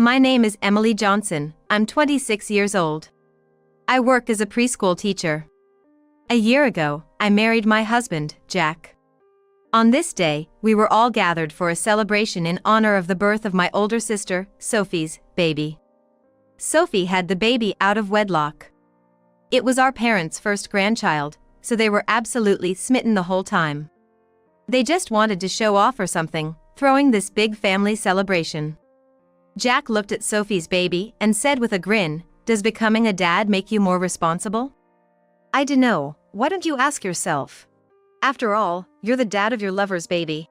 My name is Emily Johnson. I'm 26 years old. I work as a preschool teacher. A year ago, I married my husband, Jack. On this day, we were all gathered for a celebration in honor of the birth of my older sister, Sophie's, baby. Sophie had the baby out of wedlock. It was our parents' first grandchild, so they were absolutely smitten the whole time. They just wanted to show off or something, throwing this big family celebration. Jack looked at Sophie's baby and said with a grin, "Does becoming a dad make you more responsible?" "I dunno, why don't you ask yourself? After all, you're the dad of your lover's baby."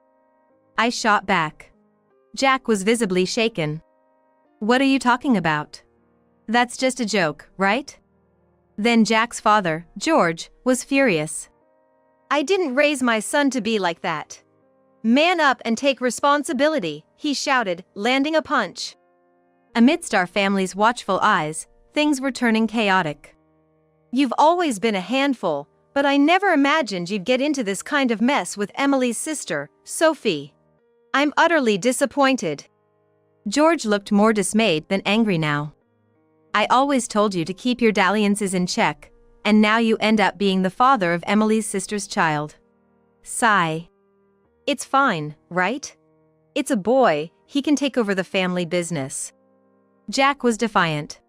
I shot back. Jack was visibly shaken. "What are you talking about? That's just a joke, right?" Then Jack's father, George, was furious. "I didn't raise my son to be like that. Man up and take responsibility," he shouted, landing a punch. Amidst our family's watchful eyes, things were turning chaotic. "You've always been a handful, but I never imagined you'd get into this kind of mess with Emily's sister, Sophie. I'm utterly disappointed." George looked more dismayed than angry now. "I always told you to keep your dalliances in check, and now you end up being the father of Emily's sister's child." Sigh. "It's fine, right? It's a boy, he can take over the family business." Jack was defiant.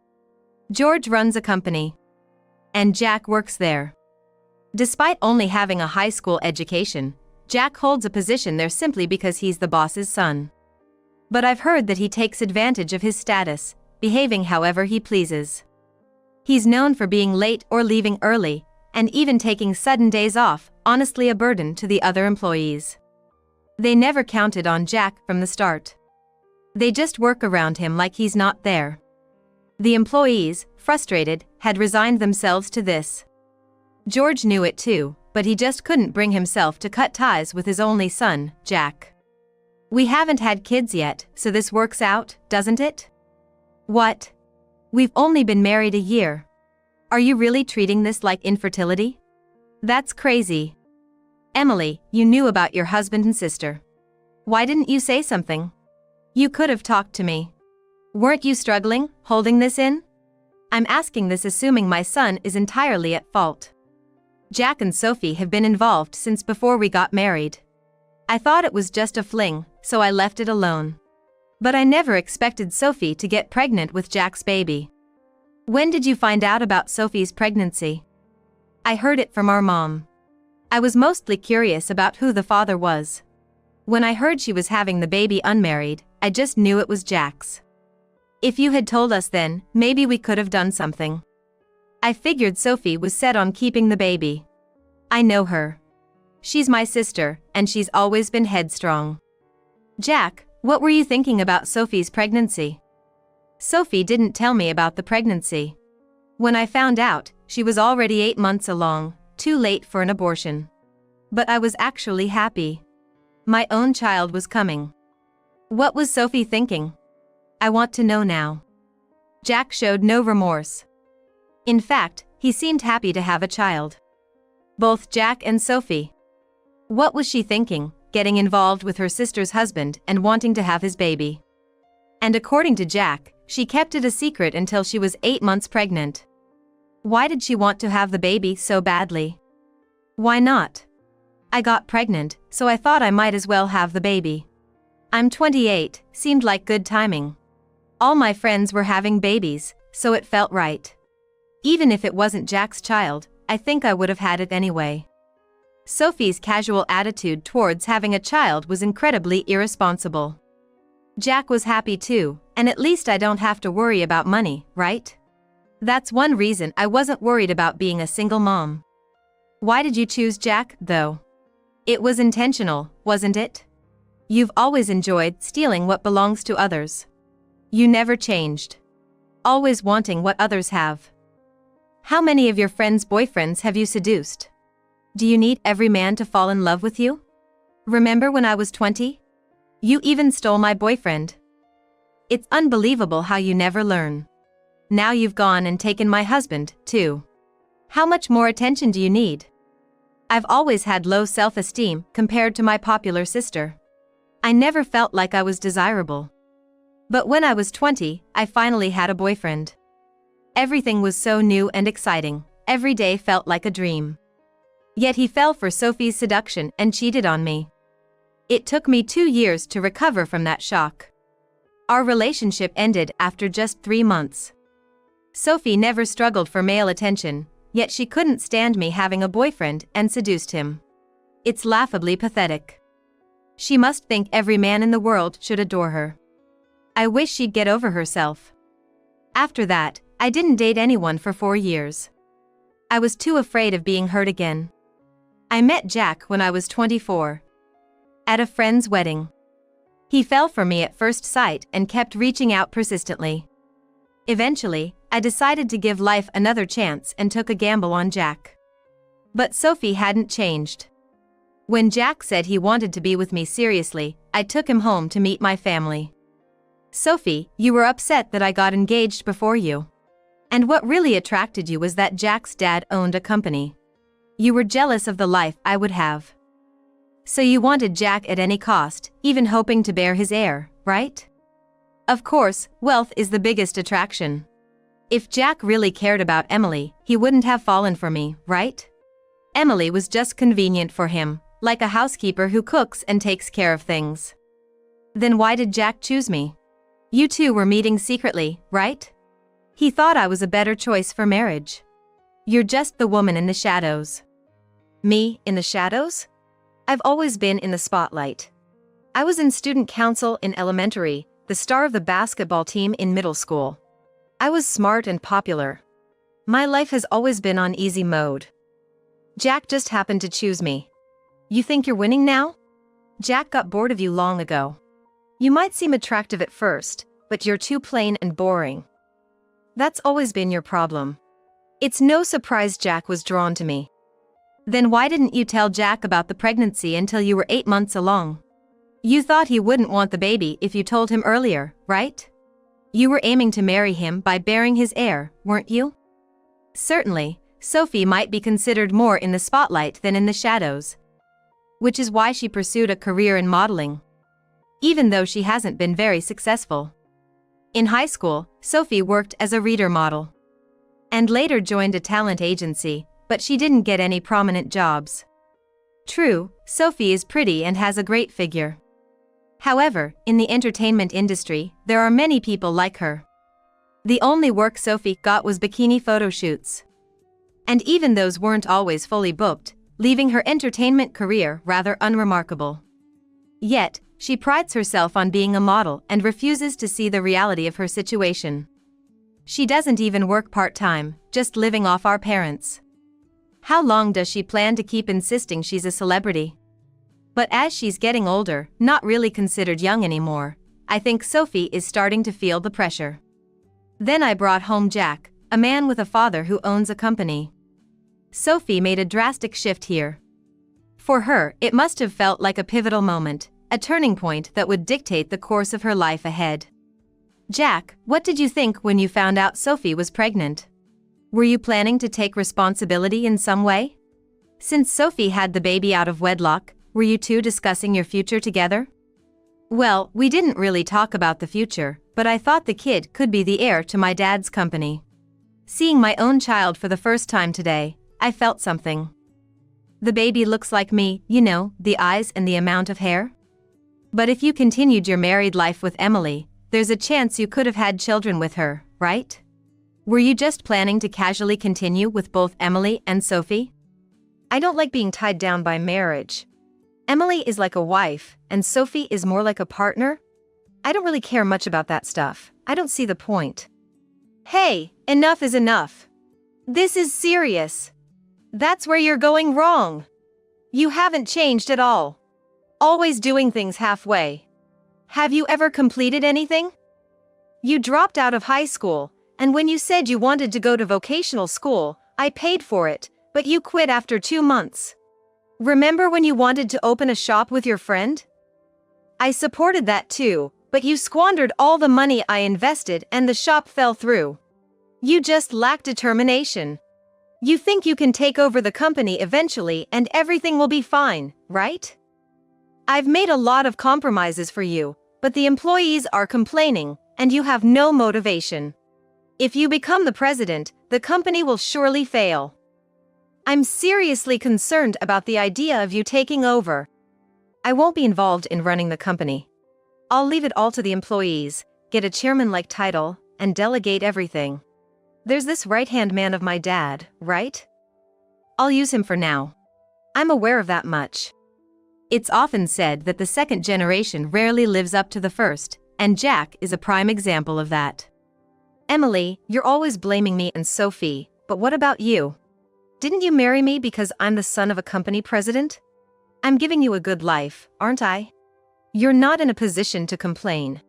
"George runs a company. And Jack works there. Despite only having a high school education, Jack holds a position there simply because he's the boss's son. But I've heard that he takes advantage of his status, behaving however he pleases. He's known for being late or leaving early, and even taking sudden days off, honestly a burden to the other employees. They never counted on Jack from the start. They just work around him like he's not there." The employees, frustrated, had resigned themselves to this. George knew it too, but he just couldn't bring himself to cut ties with his only son, Jack. "We haven't had kids yet, so this works out, doesn't it?" "What? We've only been married a year. Are you really treating this like infertility? That's crazy. Emily, you knew about your husband and sister. Why didn't you say something? You could have talked to me. Weren't you struggling, holding this in?" I'm asking this assuming my son is entirely at fault. Jack and Sophie have been involved since before we got married. I thought it was just a fling, so I left it alone. But I never expected Sophie to get pregnant with Jack's baby. "When did you find out about Sophie's pregnancy?" "I heard it from our mom. I was mostly curious about who the father was. When I heard she was having the baby unmarried, I just knew it was Jack's. If you had told us then, maybe we could have done something. I figured Sophie was set on keeping the baby. I know her. She's my sister, and she's always been headstrong." "Jack, what were you thinking about Sophie's pregnancy?" "Sophie didn't tell me about the pregnancy. When I found out, she was already 8 months along, too late for an abortion. But I was actually happy. My own child was coming." "What was Sophie thinking? I want to know now." Jack showed no remorse. In fact, he seemed happy to have a child. Both Jack and Sophie. What was she thinking, getting involved with her sister's husband and wanting to have his baby? And according to Jack, she kept it a secret until she was 8 months pregnant. Why did she want to have the baby so badly? Why not? "I got pregnant, so I thought I might as well have the baby. I'm 28, seemed like good timing. All my friends were having babies, so it felt right. Even if it wasn't Jack's child, I think I would have had it anyway." Sophie's casual attitude towards having a child was incredibly irresponsible. Jack was happy too, and at least I don't have to worry about money, right? That's one reason I wasn't worried about being a single mom. Why did you choose Jack, though? It was intentional, wasn't it? You've always enjoyed stealing what belongs to others. You never changed. Always wanting what others have. How many of your friends' boyfriends have you seduced? Do you need every man to fall in love with you? Remember when I was 20? You even stole my boyfriend. It's unbelievable how you never learn. Now you've gone and taken my husband, too. How much more attention do you need? I've always had low self-esteem compared to my popular sister. I never felt like I was desirable. But when I was 20, I finally had a boyfriend. Everything was so new and exciting, every day felt like a dream. Yet he fell for Sophie's seduction and cheated on me. It took me 2 years to recover from that shock. Our relationship ended after just 3 months. Sophie never struggled for male attention, yet she couldn't stand me having a boyfriend and seduced him. It's laughably pathetic. She must think every man in the world should adore her. I wish she'd get over herself. After that, I didn't date anyone for 4 years. I was too afraid of being hurt again. I met Jack when I was 24. At a friend's wedding. He fell for me at first sight and kept reaching out persistently. Eventually, I decided to give life another chance and took a gamble on Jack. But Sophie hadn't changed. When Jack said he wanted to be with me seriously, I took him home to meet my family. Sophie, you were upset that I got engaged before you. And what really attracted you was that Jack's dad owned a company. You were jealous of the life I would have. So you wanted Jack at any cost, even hoping to bear his heir, right? Of course, wealth is the biggest attraction. If Jack really cared about Emily, he wouldn't have fallen for me, right? Emily was just convenient for him, like a housekeeper who cooks and takes care of things. Then why did Jack choose me? You two were meeting secretly, right? He thought I was a better choice for marriage. You're just the woman in the shadows. Me, in the shadows? I've always been in the spotlight. I was in student council in elementary, the star of the basketball team in middle school. I was smart and popular. My life has always been on easy mode. Jack just happened to choose me. You think you're winning now? Jack got bored of you long ago. You might seem attractive at first, but you're too plain and boring. That's always been your problem. It's no surprise Jack was drawn to me. Then why didn't you tell Jack about the pregnancy until you were 8 months along? You thought he wouldn't want the baby if you told him earlier, right? You were aiming to marry him by bearing his heir, weren't you? Certainly, Sophie might be considered more in the spotlight than in the shadows. Which is why she pursued a career in modeling. Even though she hasn't been very successful. In high school, Sophie worked as a reader model. And later joined a talent agency, but she didn't get any prominent jobs. True, Sophie is pretty and has a great figure. However, in the entertainment industry, there are many people like her. The only work Sophie got was bikini photo shoots. And even those weren't always fully booked, leaving her entertainment career rather unremarkable. Yet, she prides herself on being a model and refuses to see the reality of her situation. She doesn't even work part-time, just living off our parents. How long does she plan to keep insisting she's a celebrity? But as she's getting older, not really considered young anymore, I think Sophie is starting to feel the pressure. Then I brought home Jack, a man with a father who owns a company. Sophie made a drastic shift here. For her, it must have felt like a pivotal moment, a turning point that would dictate the course of her life ahead. Jack, what did you think when you found out Sophie was pregnant? Were you planning to take responsibility in some way? Since Sophie had the baby out of wedlock, were you two discussing your future together? Well, we didn't really talk about the future, but I thought the kid could be the heir to my dad's company. Seeing my own child for the first time today, I felt something. The baby looks like me, you know, the eyes and the amount of hair. But if you continued your married life with Emily, there's a chance you could have had children with her, right? Were you just planning to casually continue with both Emily and Sophie? I don't like being tied down by marriage. Emily is like a wife, and Sophie is more like a partner. I don't really care much about that stuff. I don't see the point. Hey, enough is enough. This is serious. That's where you're going wrong. You haven't changed at all. Always doing things halfway. Have you ever completed anything? You dropped out of high school, and when you said you wanted to go to vocational school, I paid for it, but you quit after 2 months. Remember when you wanted to open a shop with your friend? I supported that too, but you squandered all the money I invested and the shop fell through. You just lack determination. You think you can take over the company eventually and everything will be fine, right? I've made a lot of compromises for you, But the employees are complaining, and you have no motivation. If you become the president, the company will surely fail. I'm seriously concerned about the idea of you taking over. I won't be involved in running the company. I'll leave it all to the employees, get a chairman-like title, and delegate everything. There's this right-hand man of my dad, right? I'll use him for now. I'm aware of that much. It's often said that the second generation rarely lives up to the first, and Jack is a prime example of that. Emily, you're always blaming me and Sophie, but what about you? Didn't you marry me because I'm the son of a company president? I'm giving you a good life, aren't I? You're not in a position to complain.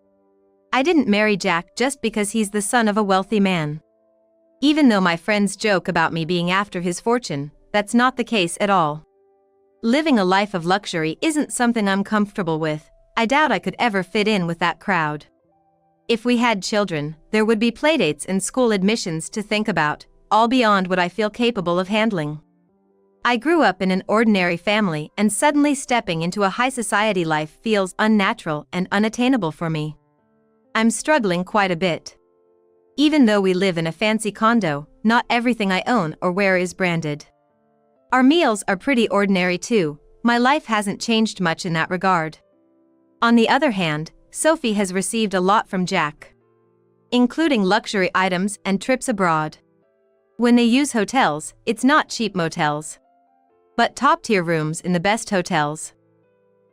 I didn't marry Jack just because he's the son of a wealthy man. Even though my friends joke about me being after his fortune, that's not the case at all. Living a life of luxury isn't something I'm comfortable with. I doubt I could ever fit in with that crowd. If we had children, there would be playdates and school admissions to think about, all beyond what I feel capable of handling. I grew up in an ordinary family, and suddenly stepping into a high society life feels unnatural and unattainable for me. I'm struggling quite a bit. Even though we live in a fancy condo, not everything I own or wear is branded. Our meals are pretty ordinary too. My life hasn't changed much in that regard. On the other hand, Sophie has received a lot from Jack, including luxury items and trips abroad. When they use hotels, it's not cheap motels, but top-tier rooms in the best hotels.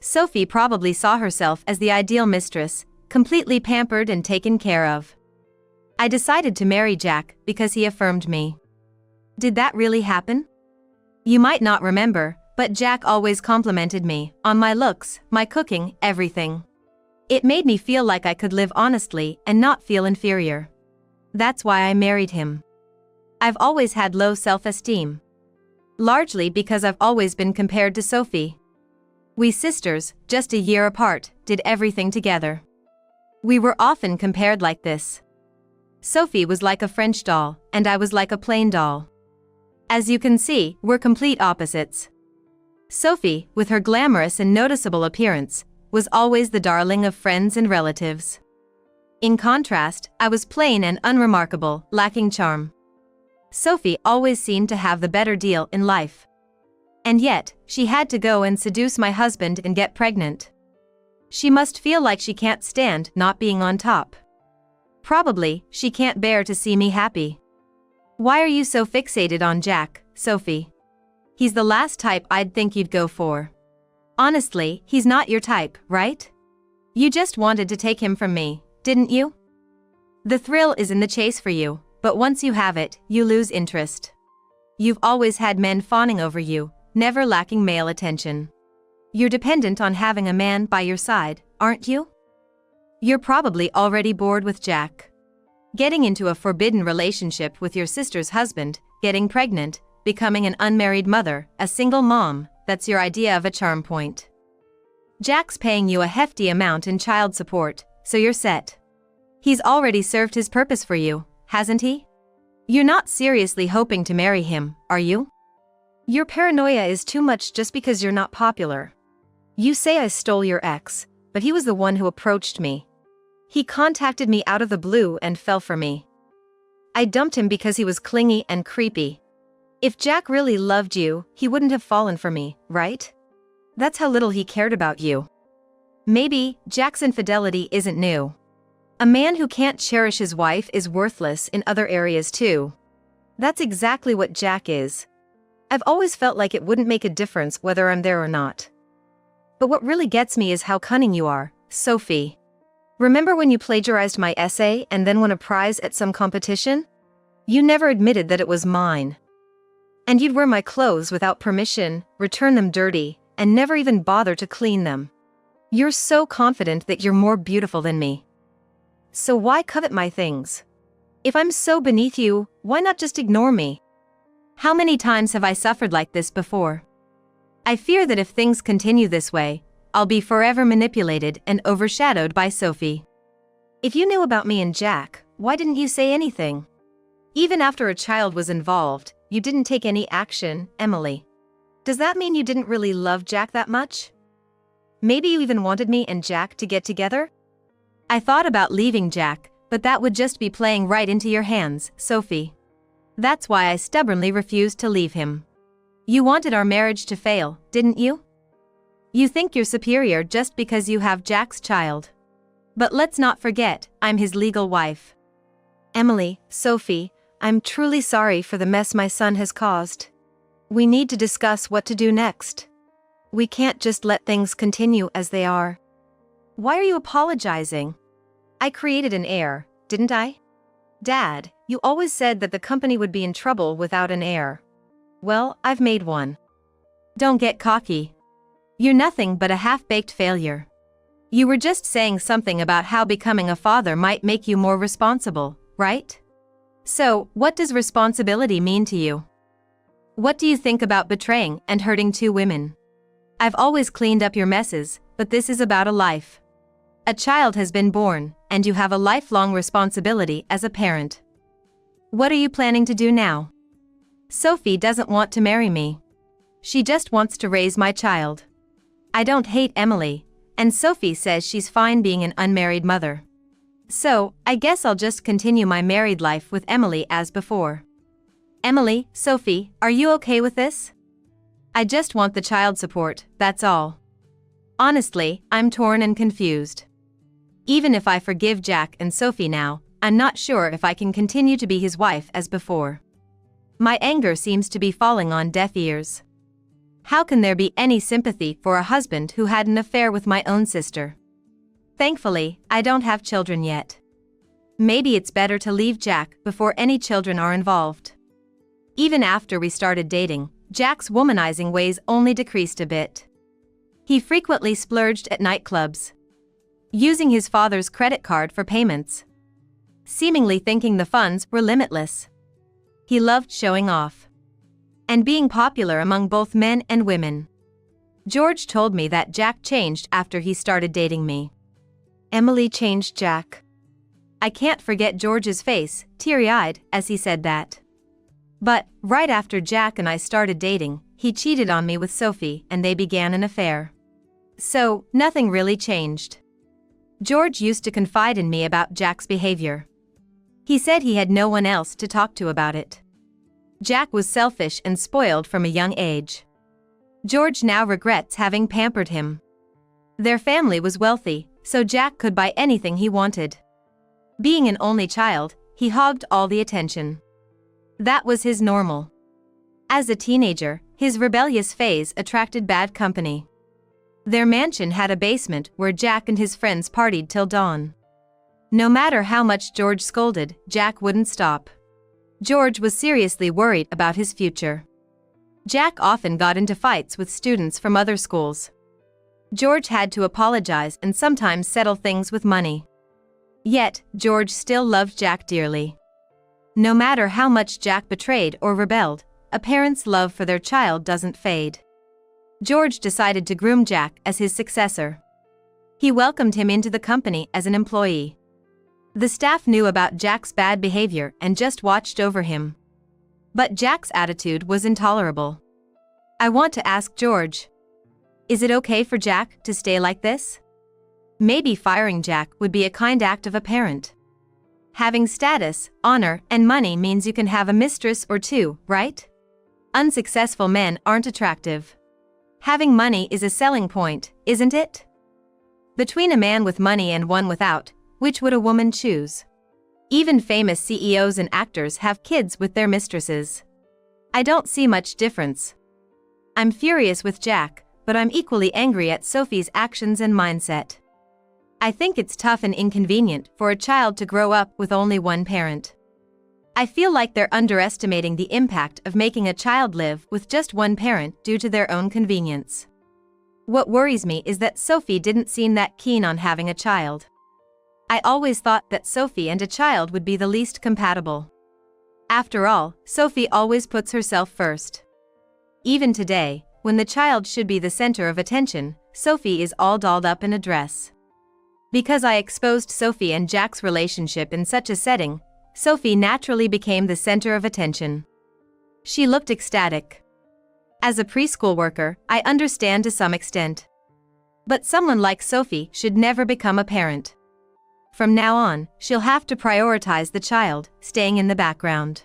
Sophie probably saw herself as the ideal mistress, completely pampered and taken care of. I decided to marry Jack because he affirmed me. Did that really happen? You might not remember, but Jack always complimented me on my looks, my cooking, everything. It made me feel like I could live honestly and not feel inferior. That's why I married him. I've always had low self-esteem. Largely because I've always been compared to Sophie. We sisters, just a year apart, did everything together. We were often compared like this. Sophie was like a French doll, and I was like a plain doll. As you can see, we're complete opposites. Sophie, with her glamorous and noticeable appearance, was always the darling of friends and relatives. In contrast, I was plain and unremarkable, lacking charm. Sophie always seemed to have the better deal in life. And yet, she had to go and seduce my husband and get pregnant. She must feel like she can't stand not being on top. Probably, she can't bear to see me happy. Why are you so fixated on Jack, Sophie? He's the last type I'd think you'd go for. Honestly, he's not your type, right? You just wanted to take him from me, didn't you? The thrill is in the chase for you, but once you have it, you lose interest. You've always had men fawning over you, never lacking male attention. You're dependent on having a man by your side, aren't you? You're probably already bored with Jack. Getting into a forbidden relationship with your sister's husband, getting pregnant, becoming an unmarried mother, a single mom, that's your idea of a charm point. Jack's paying you a hefty amount in child support, so you're set. He's already served his purpose for you, hasn't he? You're not seriously hoping to marry him, are you? Your paranoia is too much just because you're not popular. You say I stole your ex, but he was the one who approached me. He contacted me out of the blue and fell for me. I dumped him because he was clingy and creepy. If Jack really loved you, he wouldn't have fallen for me, right? That's how little he cared about you. Maybe Jack's infidelity isn't new. A man who can't cherish his wife is worthless in other areas too. That's exactly what Jack is. I've always felt like it wouldn't make a difference whether I'm there or not. But what really gets me is how cunning you are, Sophie. Remember when you plagiarized my essay and then won a prize at some competition? You never admitted that it was mine. And you'd wear my clothes without permission, return them dirty, and never even bother to clean them. You're so confident that you're more beautiful than me. So why covet my things? If I'm so beneath you, why not just ignore me? How many times have I suffered like this before? I fear that if things continue this way, I'll be forever manipulated and overshadowed by Sophie. If you knew about me and Jack, why didn't you say anything? Even after a child was involved, you didn't take any action, Emily. Does that mean you didn't really love Jack that much? Maybe you even wanted me and Jack to get together? I thought about leaving Jack, but that would just be playing right into your hands, Sophie. That's why I stubbornly refused to leave him. You wanted our marriage to fail, didn't you? You think you're superior just because you have Jack's child. But let's not forget, I'm his legal wife. Emily, Sophie, I'm truly sorry for the mess my son has caused. We need to discuss what to do next. We can't just let things continue as they are. Why are you apologizing? I created an heir, didn't I? Dad, you always said that the company would be in trouble without an heir. Well, I've made one. Don't get cocky. You're nothing but a half-baked failure. You were just saying something about how becoming a father might make you more responsible, right? So, what does responsibility mean to you? What do you think about betraying and hurting two women? I've always cleaned up your messes, but this is about a life. A child has been born, and you have a lifelong responsibility as a parent. What are you planning to do now? Sophie doesn't want to marry me. She just wants to raise my child. I don't hate Emily, and Sophie says she's fine being an unmarried mother. So, I guess I'll just continue my married life with Emily as before. Emily, Sophie, are you okay with this? I just want the child support, that's all. Honestly, I'm torn and confused. Even if I forgive Jack and Sophie now, I'm not sure if I can continue to be his wife as before. My anger seems to be falling on deaf ears. How can there be any sympathy for a husband who had an affair with my own sister? Thankfully, I don't have children yet. Maybe it's better to leave Jack before any children are involved. Even after we started dating, Jack's womanizing ways only decreased a bit. He frequently splurged at nightclubs, using his father's credit card for payments, seemingly thinking the funds were limitless. He loved showing off and being popular among both men and women. George told me that Jack changed after he started dating me. Emily changed Jack. I can't forget George's face, teary-eyed, as he said that. But, right after Jack and I started dating, he cheated on me with Sophie and they began an affair. So, nothing really changed. George used to confide in me about Jack's behavior. He said he had no one else to talk to about it. Jack was selfish and spoiled from a young age. George now regrets having pampered him. Their family was wealthy, so Jack could buy anything he wanted. Being an only child, he hogged all the attention. That was his normal. As a teenager, his rebellious phase attracted bad company. Their mansion had a basement where Jack and his friends partied till dawn. No matter how much George scolded, Jack wouldn't stop. George was seriously worried about his future. Jack often got into fights with students from other schools. George had to apologize and sometimes settle things with money. Yet, George still loved Jack dearly. No matter how much Jack betrayed or rebelled, a parent's love for their child doesn't fade. George decided to groom Jack as his successor. He welcomed him into the company as an employee. The staff knew about Jack's bad behavior and just watched over him. But Jack's attitude was intolerable. I want to ask George, is it okay for Jack to stay like this? Maybe firing Jack would be a kind act of a parent. Having status, honor, and money means you can have a mistress or two, right? Unsuccessful men aren't attractive. Having money is a selling point, isn't it? Between a man with money and one without, which would a woman choose? Even famous CEOs and actors have kids with their mistresses. I don't see much difference. I'm furious with Jack, but I'm equally angry at Sophie's actions and mindset. I think it's tough and inconvenient for a child to grow up with only one parent. I feel like they're underestimating the impact of making a child live with just one parent due to their own convenience. What worries me is that Sophie didn't seem that keen on having a child. I always thought that Sophie and a child would be the least compatible. After all, Sophie always puts herself first. Even today, when the child should be the center of attention, Sophie is all dolled up in a dress. Because I exposed Sophie and Jack's relationship in such a setting, Sophie naturally became the center of attention. She looked ecstatic. As a preschool worker, I understand to some extent. But someone like Sophie should never become a parent. From now on, she'll have to prioritize the child, staying in the background.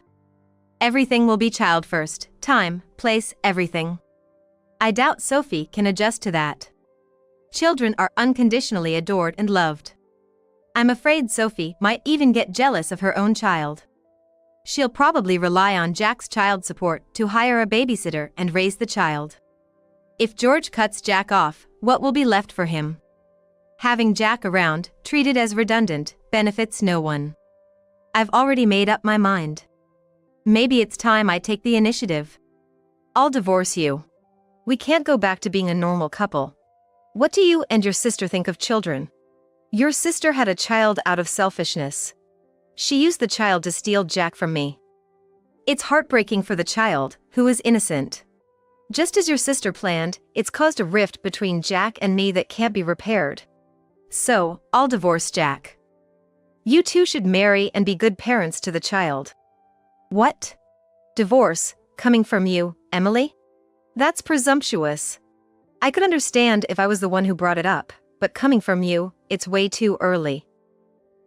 Everything will be child first, time, place, everything. I doubt Sophie can adjust to that. Children are unconditionally adored and loved. I'm afraid Sophie might even get jealous of her own child. She'll probably rely on Jack's child support to hire a babysitter and raise the child. If George cuts Jack off, what will be left for him? Having Jack around, treated as redundant, benefits no one. I've already made up my mind. Maybe it's time I take the initiative. I'll divorce you. We can't go back to being a normal couple. What do you and your sister think of children? Your sister had a child out of selfishness. She used the child to steal Jack from me. It's heartbreaking for the child, who is innocent. Just as your sister planned, it's caused a rift between Jack and me that can't be repaired. So, I'll divorce Jack. You two should marry and be good parents to the child. What? Divorce, coming from you, Emily? That's presumptuous. I could understand if I was the one who brought it up, but coming from you, it's way too early.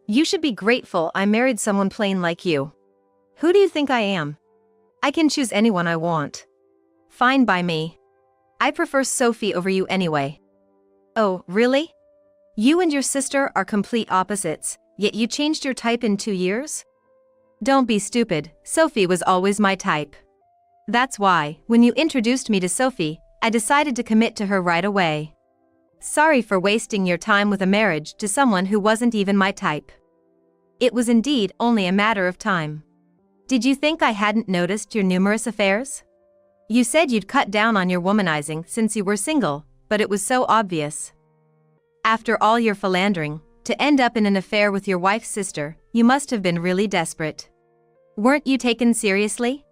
You should be grateful I married someone plain like you. Who do you think I am? I can choose anyone I want. Fine by me. I prefer Sophie over you anyway. Oh, really? You and your sister are complete opposites, yet you changed your type in 2 years? Don't be stupid, Sophie was always my type. That's why, when you introduced me to Sophie, I decided to commit to her right away. Sorry for wasting your time with a marriage to someone who wasn't even my type. It was indeed only a matter of time. Did you think I hadn't noticed your numerous affairs? You said you'd cut down on your womanizing since you were single, but it was so obvious. After all your philandering, to end up in an affair with your wife's sister, you must have been really desperate. Weren't you taken seriously?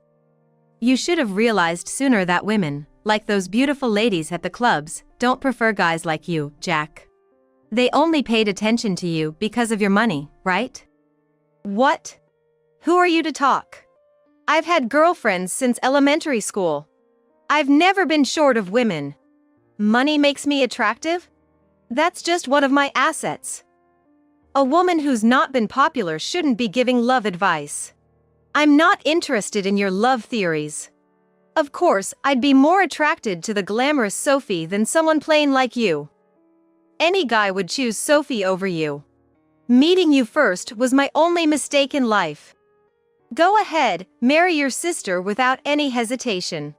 You should have realized sooner that women, like those beautiful ladies at the clubs, don't prefer guys like you, Jack. They only paid attention to you because of your money, right? What? Who are you to talk? I've had girlfriends since elementary school. I've never been short of women. Money makes me attractive? That's just one of my assets. A woman who's not been popular shouldn't be giving love advice. I'm not interested in your love theories. Of course, I'd be more attracted to the glamorous Sophie than someone plain like you. Any guy would choose Sophie over you. Meeting you first was my only mistake in life. Go ahead, marry your sister without any hesitation.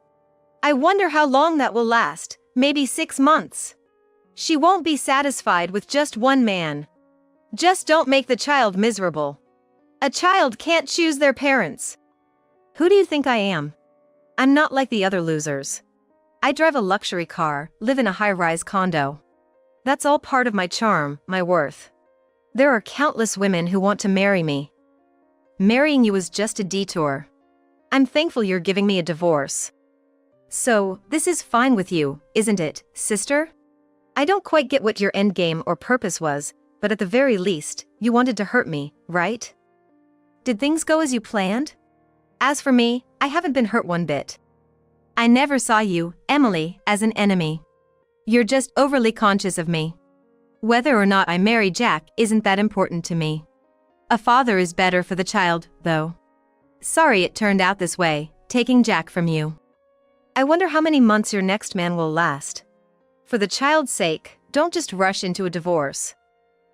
I wonder how long that will last, maybe 6 months. She won't be satisfied with just one man. Just don't make the child miserable. A child can't choose their parents. Who do you think I am? I'm not like the other losers. I drive a luxury car, live in a high-rise condo. That's all part of my charm, my worth. There are countless women who want to marry me. Marrying you was just a detour. I'm thankful you're giving me a divorce. So, this is fine with you, isn't it, sister? I don't quite get what your endgame or purpose was, but at the very least, you wanted to hurt me, right? Did things go as you planned? As for me, I haven't been hurt one bit. I never saw you, Emily, as an enemy. You're just overly conscious of me. Whether or not I marry Jack isn't that important to me. A father is better for the child, though. Sorry it turned out this way, taking Jack from you. I wonder how many months your next man will last. For the child's sake, don't just rush into a divorce.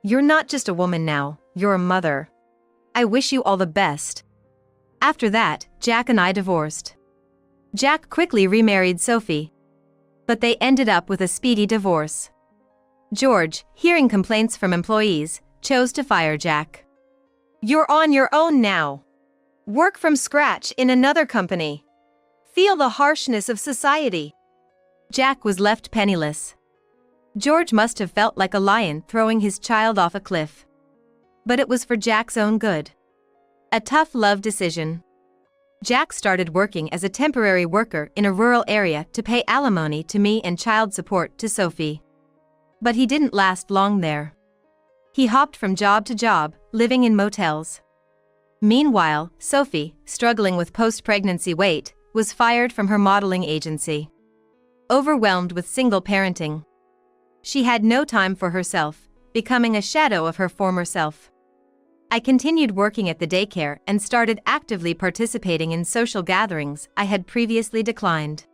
You're not just a woman now, you're a mother. I wish you all the best. After that, Jack and I divorced. Jack quickly remarried Sophie. But they ended up with a speedy divorce. George, hearing complaints from employees, chose to fire Jack. You're on your own now. Work from scratch in another company. Feel the harshness of society. Jack was left penniless. George must have felt like a lion throwing his child off a cliff. But it was for Jack's own good. A tough love decision. Jack started working as a temporary worker in a rural area to pay alimony to me and child support to Sophie. But he didn't last long there. He hopped from job to job, living in motels. Meanwhile, Sophie, struggling with post-pregnancy weight, was fired from her modeling agency. Overwhelmed with single parenting. She had no time for herself, becoming a shadow of her former self. I continued working at the daycare and started actively participating in social gatherings I had previously declined.